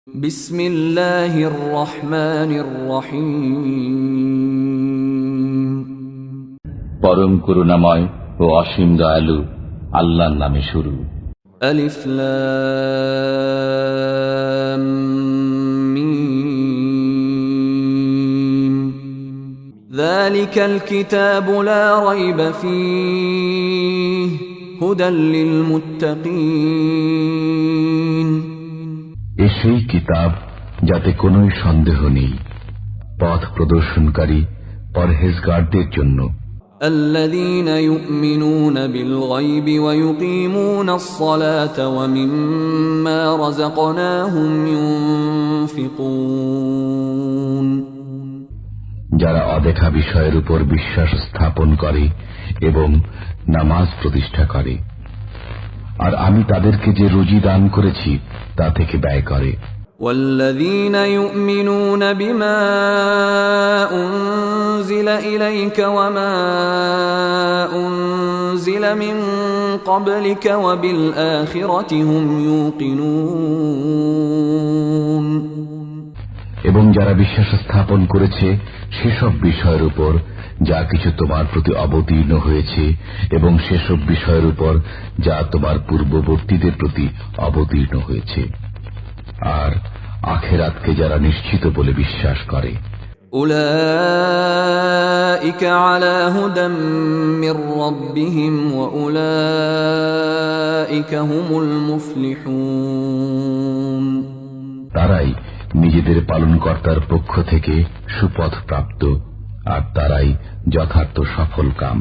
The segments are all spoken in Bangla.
বিসমিল্লাহির রহমানির রহিম। পরম করুণাময় ও অসীম দয়ালু আল্লাহর নামে শুরু। আলিফ লাম মিম। যালিকাল কিতাবু লা রাইবা ফীহি হুদাল লিল মুত্তাকিন। এ সেই কিতাব যাতে কোনো সন্দেহ নেই, পথ প্রদর্শনকারী পরহেজগারদের জন্য। الذين يؤمنون بالغيب ويقيمون الصلاة ومما رزقناهم ينفقون। যারা অদেখা বিষয়ের উপর বিশ্বাস স্থাপন করে এবং নামাজ প্রতিষ্ঠা করে, আর আমি তাদেরকে যে রুজি দান করেছি তা থেকে ব্যয় করে। والذين يؤمنون بما أنزل إليك وما أنزل من قبلك وبالآخرة هم يوقنون। এবং যারা বিশ্বাস স্থাপন করেছে সেসব বিষয়ের উপর যা কিছু তোমার প্রতি অবতীর্ণ হয়েছে এবং সেসব বিষয়ের উপর যা তোমার পূর্ববর্তীদের প্রতি অবতীর্ণ হয়েছে, আর আখিরাতকে যারা নিশ্চিত বলে বিশ্বাস করে। উলাইকা আলা হুদাম মির রাব্বিহিম ওয়া উলাইকা হুমুল মুফলিহুন। তারাই নিজেদের পালনকর্তার পক্ষ থেকে সুপথ প্রাপ্ত, আর তারাই যথার্থ সফল কাম।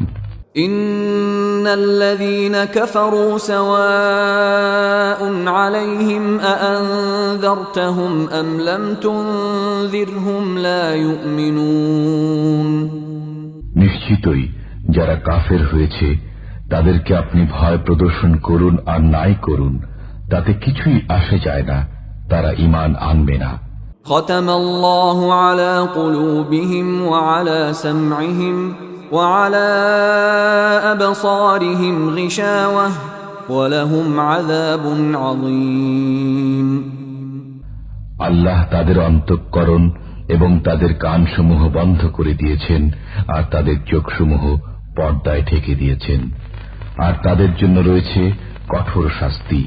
ইন্নাল্লাযীনা কাফারু সাওয়াউন আলাইহিম আআনযারতাহুম আম লাম তুনযিরহুম লা ইউমিনুন। নিশ্চিতই যারা কাফের হয়েছে তাদেরকে আপনি ভয় প্রদর্শন করুন আর নাই করুন, তাতে কিছুই আসে যায় না, তারা ঈমান আনবে না। খাতামাল্লাহু আলা কুলুবিহিম ওয়া আলা সামঈহিম ওয়া আলা আবসারিহিম গিশাওয়াহ ওয়া লাহুম আযাবুন আযীম। আল্লাহ তাদের অন্তঃকরণ এবং তাদের কানসমূহ বন্ধ করে দিয়েছেন, আর তাদের চোখসমূহ পর্দায় ঢেকে দিয়েছেন, আর তাদের জন্য রয়েছে কঠোর শাস্তি।